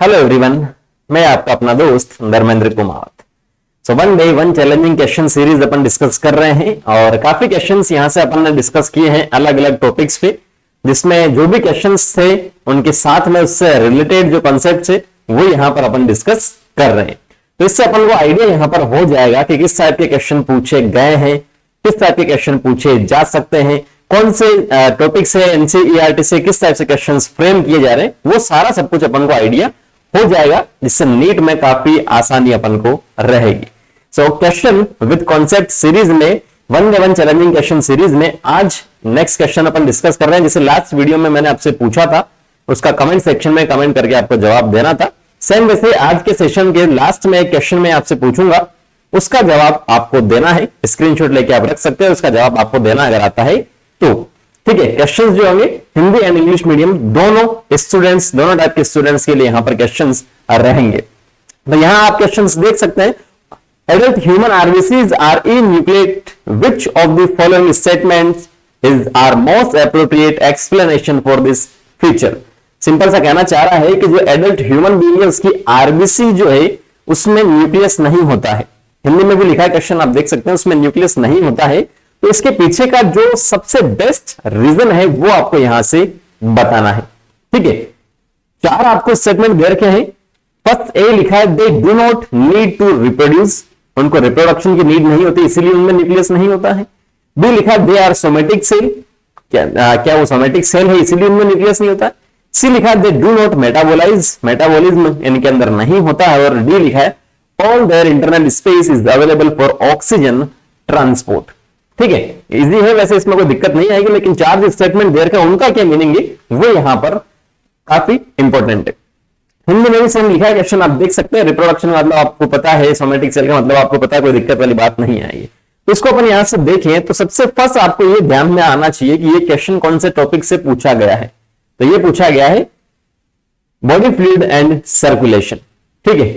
Hello everyone, मैं आपका अपना दोस्त Dharmendra Kumar. One day one challenging question series अपन डिस्कस कर रहे हैं और काफी क्वेश्चंस यहां से अपन ने डिस्कस किए हैं अलग अलग टॉपिक्स पे, जिसमें जो भी क्वेश्चंस थे उनके साथ में उससे रिलेटेड जो कॉन्सेप्ट थे वो यहां पर अपन डिस्कस कर रहे हैं। तो इससे अपन को आइडिया यहां पर हो जाएगा कि किस टाइप के क्वेश्चन पूछे गए हैं, किस टाइप के क्वेश्चन पूछे जा सकते हैं, कौन से टॉपिक से एनसीईआरटी से किस टाइप से क्वेश्चंस फ्रेम किए जा रहे हैं, वो सारा सब कुछ अपन को आइडिया हो जाएगा, जिससे नीट में काफी आसानी अपन को रहेगी। So question with concept series में, one day one challenging question series में आज नेक्स्ट क्वेश्चन अपन डिस्कस कर रहे हैं। जैसे लास्ट वीडियो में मैंने आपसे पूछा था, उसका कमेंट सेक्शन में कमेंट करके आपको जवाब देना था। सेम वैसे आज के सेशन के लास्ट में एक क्वेश्चन में आपसे पूछूंगा, उसका जवाब आपको देना है। स्क्रीनशॉट लेके आप रख सकते हैं, उसका जवाब आपको देना अगर आता है तो। ठीक है, क्वेश्चंस जो होंगे हिंदी एंड इंग्लिश मीडियम दोनों स्टूडेंट्स, दोनों टाइप के स्टूडेंट्स के लिए यहां पर क्वेश्चंस रहेंगे। तो यहां आप क्वेश्चंस देख सकते हैं। Adult human RBCs are enucleate, which of the following statements is are most appropriate explanation for this feature. Simple सा कहना चाह रहा है कि जो एडल्ट ह्यूमन बीइंग है उसकी आरबीसी जो है उसमें न्यूक्लियस नहीं होता है। हिंदी में भी लिखा है क्वेश्चन, आप देख सकते हैं, उसमें न्यूक्लियस नहीं होता है। तो इसके पीछे का जो सबसे बेस्ट रीजन है वो आपको यहां से बताना है। ठीक है, चार आपको स्टेटमेंट दे रखे हैं। फर्स्ट ए लिखा है, they do not need to reproduce, उनको रिप्रोडक्शन की नीड नहीं होती इसलिए उनमें न्यूक्लियस नहीं होता है। बी लिखा है, दे आर सोमेटिक सेल, क्या वो सोमेटिक सेल है इसीलिए उनमें न्यूक्लियस नहीं होता है। सी लिखा है, they do not metabolize, metabolism इनके अंदर नहीं होता है। और डी लिखा है, all their internal space is available for oxygen transport. ठीक है, इजी है वैसे, इसमें कोई दिक्कत नहीं आएगी, लेकिन चार जो स्टेटमेंट देर का उनका क्या मीनिंग है वो यहां पर काफी इंपॉर्टेंट है। हिंदी में भी सेम लिखा है क्वेश्चन, आप देख सकते हैं। रिप्रोडक्शन का मतलब आपको पता है, सोमेटिक सेल का मतलब आपको पता है, कोई दिक्कत वाली बात नहीं आएगी। तो इसको अपन यहां से देखें तो सबसे फर्स्ट आपको ये ध्यान में आना चाहिए कि ये क्वेश्चन कौन से टॉपिक से पूछा गया है। तो ये पूछा गया है बॉडी फ्लूइड एंड सर्कुलेशन। ठीक है,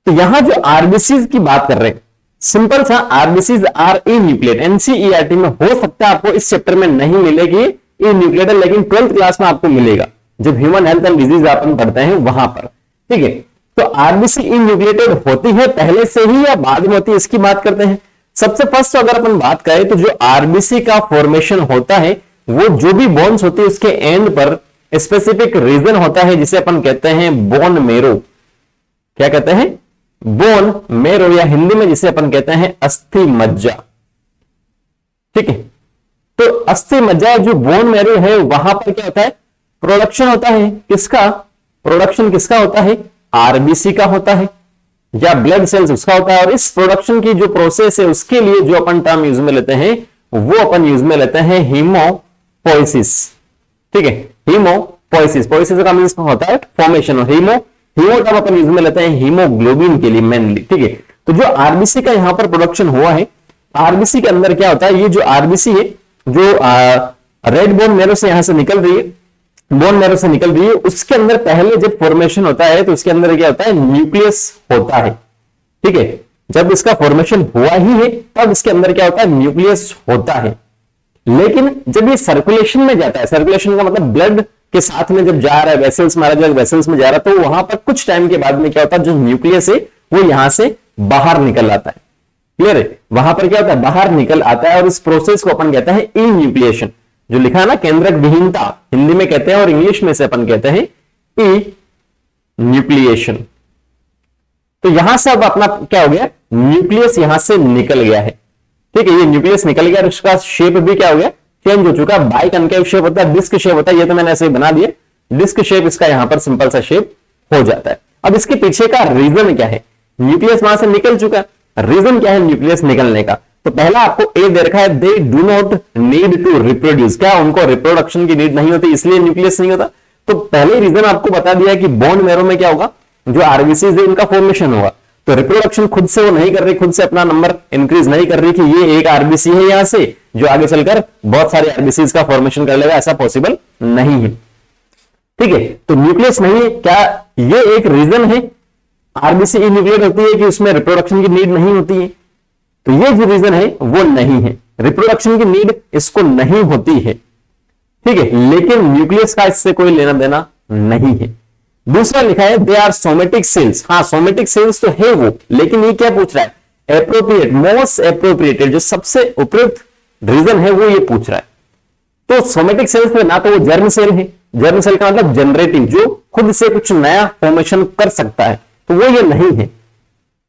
तो यहां जो आरबीसी की बात कर रहे हैं, सिंपल सा, आरबीसीज आर इन्यूक्लिएट। एनसीईआरटी में हो सकता है आपको इस चैप्टर में नहीं मिलेगी इन्यूक्लिएट, लेकिन 12th क्लास में आपको मिलेगा जब ह्यूमन हेल्थ एंड डिजीज अपन पढ़ते हैं वहां पर। ठीक है, तो आरबीसी इन्यूक्लिएटेड होती है पहले से ही या बाद में होती है, इसकी बात करते हैं। सबसे फर्स्ट तो अगर अपन बात करें तो जो आरबीसी का फॉर्मेशन होता है वो जो भी बोन्स होती है उसके एंड पर स्पेसिफिक रीजन होता है, जिसे अपन कहते हैं बोन मेरो। क्या कहते हैं? बोन मेरो, या हिंदी में जिसे अपन कहते हैं अस्थि मज्जा। ठीक है, तो अस्थि मज्जा जो बोन मेरो है वहां पर क्या होता है? प्रोडक्शन होता है। किसका प्रोडक्शन? किसका होता है? आरबीसी का होता है या ब्लड सेल्स उसका होता है। और इस प्रोडक्शन की जो प्रोसेस है उसके लिए जो अपन टर्म यूज में लेते हैं वो अपन यूज में लेते हैं हीमोपोइसिस। ठीक है, हीमोपोइसिस, पोइसिस का मीन्स होता है फॉर्मेशन, और हीमो टर्म अपन यूज में लेते हैं हीमोग्लोबिन के लिए मेनली। ठीक है, तो जो आरबीसी का यहां पर प्रोडक्शन हुआ है, आरबीसी के अंदर क्या होता है, ये जो आरबीसी है जो रेड बोन मेरो से यहां से निकल रही है, बोन मेरो से निकल रही है, उसके अंदर पहले जब फॉर्मेशन होता है तो उसके अंदर क्या होता है? न्यूक्लियस होता है। ठीक है, जब इसका फॉर्मेशन हुआ ही है तब इसके अंदर क्या होता है? न्यूक्लियस होता है। लेकिन जब ये सर्कुलेशन में जाता है, सर्कुलेशन का मतलब ब्लड के साथ में जब जा रहा है, वेसल्स में, जब वेसल्स में जा रहा है, तो वहां पर कुछ टाइम के बाद में क्या होता है? जो न्यूक्लियस है वो यहां से बाहर निकल आता है। क्लियर है? वहां पर क्या होता है? बाहर निकल आता है, और इस प्रोसेस को अपन कहते हैं इन्यूक्लिएशन। जो लिखा है ना, केंद्रक विहीनता हिंदी में कहते हैं और इंग्लिश में से अपन कहते हैं इन्यूक्लिएशन। तो यहां से अब अपना क्या हो गया? न्यूक्लियस यहां से निकल गया है। ठीक है, ये न्यूक्लियस निकल गया और उसका शेप भी क्या हो गया? चेंज हो चुका। बाई कनकेव शेप होता है, डिस्क शेप होता है, ये तो मैंने ऐसे बना दिया, डिस्क शेप इसका यहां पर सिंपल सा शेप हो जाता है। अब इसके पीछे का रीजन क्या है? न्यूक्लियस वहां से निकल चुका, रीजन क्या है न्यूक्लियस निकलने का? तो पहला आपको ए दे रखा है, they do not need to reproduce. क्या उनको रिप्रोडक्शन की नीड नहीं होती इसलिए न्यूक्लियस नहीं होता? तो पहले रीजन आपको बता दिया कि बोन मेरो में क्या होगा? जो आरबीसी है इनका फॉर्मेशन होगा। तो रिप्रोडक्शन खुद से वो नहीं कर रही, खुद से अपना नंबर इंक्रीज नहीं कर रही कि ये एक आरबीसी है यहां से जो आगे चलकर बहुत सारे आरबीसी का फॉर्मेशन कर लेगा, ऐसा पॉसिबल नहीं है। ठीक है, तो न्यूक्लियस नहीं है, क्या ये एक रीजन है? आरबीसी इन्यूक्लिएट होती है कि उसमें रिप्रोडक्शन की नीड नहीं होती है, तो ये जो रीजन है वो नहीं है, रिप्रोडक्शन की नीड इसको नहीं होती है। ठीक है, लेकिन न्यूक्लियस का इससे कोई लेना देना नहीं है। दूसरा लिखा है दे आर सोमेटिक सेल्स। हाँ, सोमेटिक सेल्स तो है वो, लेकिन ये क्या पूछ रहा है, एप्रोप्रिएट, मोस्ट एप्रोप्रिएटेड, जो सबसे उपयुक्त रीजन है वो ये पूछ रहा है। तो सोमेटिक सेल्स में ना तो वो जर्म सेल है, जर्म सेल का मतलब जनरेटिव, जो खुद से कुछ नया फॉर्मेशन कर सकता है, तो वो ये नहीं है।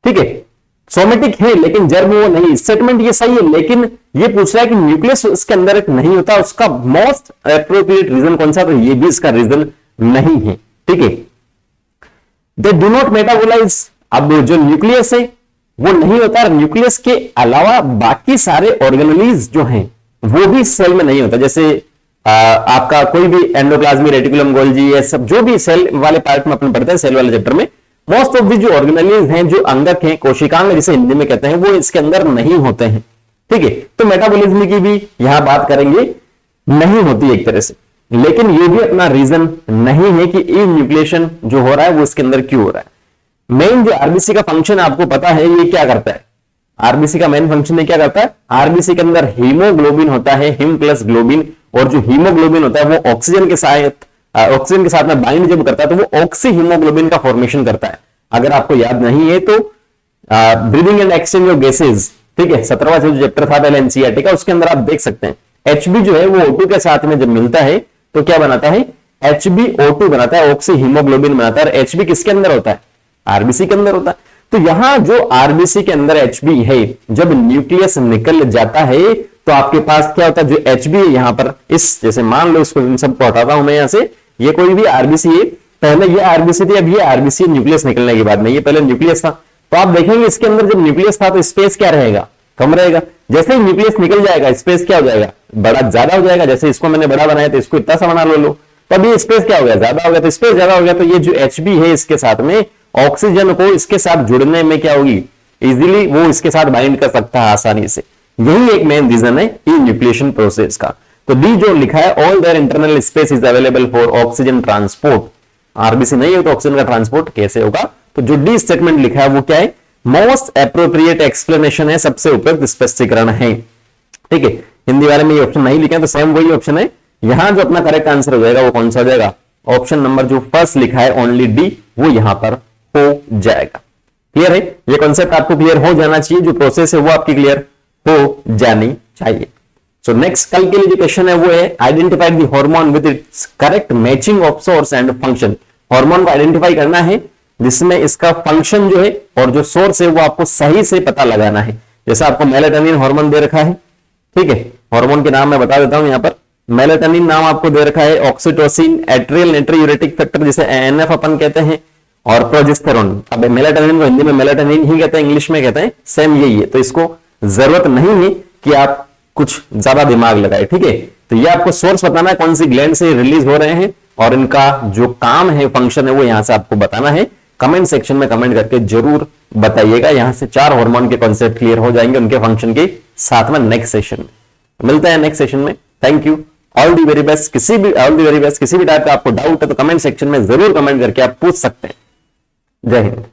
ठीक है, सोमेटिक है लेकिन जर्म वो नहीं। स्टेटमेंट ये सही है, लेकिन ये पूछ रहा है कि न्यूक्लियस उसके अंदर एक नहीं होता, उसका मोस्ट एप्रोप्रिएट रीजन कौन सा, तो ये भी इसका रीजन नहीं है। ठीक है, दे डू नॉट मेटाबोलाइज, अब जो न्यूक्लियस है वो नहीं होता, न्यूक्लियस के अलावा बाकी सारे ऑर्गेनेलीज जो हैं वो भी सेल में नहीं होता। जैसे आपका कोई भी एंडोप्लाज्मिक रेटिकुलम गोल्जी, ये सब जो भी सेल वाले पार्ट में अपन पढ़ते हैं, सेल वाले चैप्टर में, मोस्ट ऑफ दी जो ऑर्गेनेलीज हैं, जो अंगक हैं, कोशिकांग जिसे हिंदी में कहते हैं, वो इसके अंदर नहीं होते हैं। ठीक है, तो मेटाबॉलिज्म की भी यहां बात करेंगे, नहीं होती एक तरह से, लेकिन ये भी अपना रीजन नहीं है कि ई न्यूक्लिएशन जो हो रहा है वो इसके अंदर क्यों हो रहा है। मेन जो आरबीसी का फंक्शन आपको पता है, ये क्या करता है, आरबीसी का मेन फंक्शन क्या करता है, आरबीसी के अंदर हीमोग्लोबिन होता है, हिम प्लस ग्लोबिन, और जो हीमोग्लोबिन होता है वो ऑक्सीजन के साथ में बाइंड जब करता है तो वो ऑक्सी हीमोग्लोबिन का फॉर्मेशन करता है। अगर आपको याद नहीं है तो breathing and exchange of gases, ठीक है, 17वां जो चैप्टर था पहले एनसीईआरटी का, उसके अंदर आप देख सकते हैं एचबी जो है वो O2 के साथ में जब मिलता है तो क्या बनाता है, HbO2 बनाता है, ऑक्सी हीमोग्लोबिन बनाता है। और एचबी किसके अंदर होता है, आरबीसी के अंदर होता है। तो यहां जो आरबीसी के अंदर एचबी है, जब न्यूक्लियस निकल जाता है तो आपके पास क्या होता है, जो एचबी है यहां पर, इस जैसे मान लो इसको इन सबको हटाता हूं मैं यहां से, ये कोई भी आरबीसी है, पहले ये आरबीसी थी, अब ये आरबीसी न्यूक्लियस निकलने के बाद में, ये पहले न्यूक्लियस था। तो आप देखेंगे इसके अंदर जब न्यूक्लियस था तो स्पेस क्या रहेगा, कम रहेगा। जैसे ही न्यूक्लियस निकल जाएगा स्पेस क्या हो जाएगा, बड़ा ज्यादा हो जाएगा। जैसे इसको मैंने बड़ा बनाया तो इसको इतना सा बना लो, तब ये स्पेस क्या हो गया, ज्यादा हो गया। तो स्पेस ज्यादा हो गया तो ये जो एचबी है इसके साथ में ऑक्सीजन को इसके साथ जुड़ने में क्या होगी, इजीली वो इसके साथ बाइंड कर सकता है आसानी से। यही एक मेन रीजन है ई न्यूक्लिएशन प्रोसेस का। तो डी जो लिखा है, all their internal space is available for oxygen transport, RBC नहीं हो तो ऑक्सीजन का ट्रांसपोर्ट कैसे होगा। तो जो डी स्टेटमेंट लिखा है वो क्या है, मोस्ट एप्रोप्रिएट एक्सप्लेनेशन है, सबसे उपयुक्त स्पष्टीकरण है। ठीक है, हिंदी वाले में ये ऑप्शन नहीं लिखा तो सेम वही ऑप्शन है। यहां जो अपना करेक्ट आंसर हो जाएगा वो कौन सा हो जाएगा, ऑप्शन नंबर जो फर्स्ट लिखा है ओनली डी, वो यहां पर हो जाएगा। क्लियर है, ये कॉन्सेप्ट आपको क्लियर हो जाना चाहिए, जो प्रोसेस है वो आपकी क्लियर हो जानी चाहिए। सो नेक्स्ट कल के लिए जो क्वेश्चन है वो है identify the hormone with its correct matching of source and function. Hormone को आइडेंटिफाई करना है जिसमें इसका फंक्शन जो है और जो सोर्स है वो आपको सही से पता लगाना है। जैसे आपको मेलेटोनिन हार्मोन दे रखा है, ठीक है, हार्मोन के नाम मैं बता देता हूं। यहां पर मेलेटोनिन नाम आपको दे रखा है, ऑक्सीटोसिन, एट्रियल नाइट्रोयूरेटिक फैक्टर जिसे एएनएफ अपन कहते हैं, और प्रोजेस्टेरोन। अब मेलेटोनिन को हिंदी में मेलेटोनिन ही कहते हैं, इंग्लिश में कहते हैं, सेम यही है। तो इसको जरूरत नहीं है कि आप कुछ ज्यादा दिमाग लगाए, ठीक है। तो ये आपको सोर्स बताना है, कौन सी ग्लैंड से रिलीज हो रहे हैं, और इनका जो काम है, फंक्शन है, वो यहां से आपको बताना है। कमेंट सेक्शन में कमेंट करके जरूर बताइएगा। यहां से 4 हार्मोन के कॉन्सेप्ट क्लियर हो जाएंगे उनके फंक्शन के साथ में। नेक्स्ट सेशन में मिलते हैं, नेक्स्ट सेशन में। Thank you, all the very best. किसी भी टाइप का आपको डाउट है तो कमेंट सेक्शन में जरूर कमेंट करके आप पूछ सकते हैं। जय हिंद।